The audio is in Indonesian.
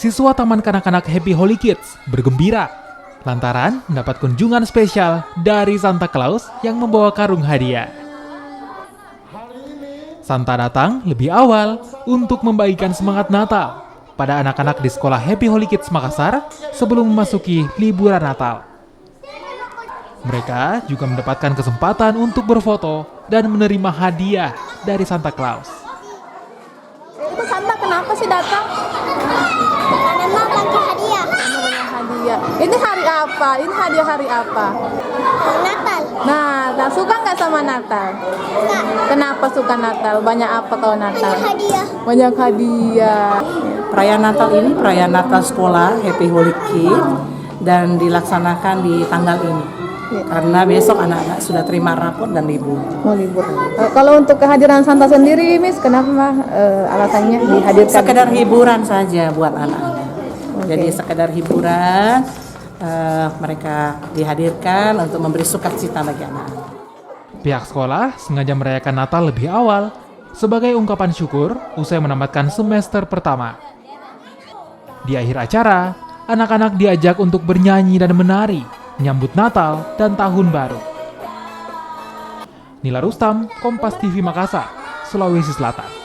siswa Taman Kanak-Kanak Happy Holy Kids bergembira lantaran mendapat kunjungan spesial dari Santa Claus yang membawa karung hadiah. Santa datang lebih awal untuk membagikan semangat Natal pada anak-anak di sekolah Happy Holy Kids Makassar sebelum memasuki liburan Natal. Mereka juga mendapatkan kesempatan untuk berfoto dan menerima hadiah dari Santa Claus. Itu Santa kenapa sih datang? Karena bagi hadiah. Banyak hadiah. Ini hari apa? Ini hadiah hari apa? Natal. Nah, suka nggak sama Natal? Suka. Kenapa suka Natal? Banyak apa kalau Natal? Banyak hadiah. Banyak hadiah. Perayaan Natal ini perayaan Natal sekolah Happy Holy Kids dan dilaksanakan di tanggal ini. Karena besok anak-anak sudah terima rapor dan libur. Mau libur. Kalau untuk kehadiran Santa sendiri, Miss, kenapa alasannya dihadirkan? Sekedar hiburan saja buat anak-anak. Jadi sekedar hiburan, mereka dihadirkan untuk memberi sukacita bagi anak-anak. Pihak sekolah sengaja merayakan Natal lebih awal sebagai ungkapan syukur usai menamatkan semester pertama. Di akhir acara, anak-anak diajak untuk bernyanyi dan menari menyambut Natal dan Tahun Baru. Nila Rustam, Kompas TV Makassar, Sulawesi Selatan.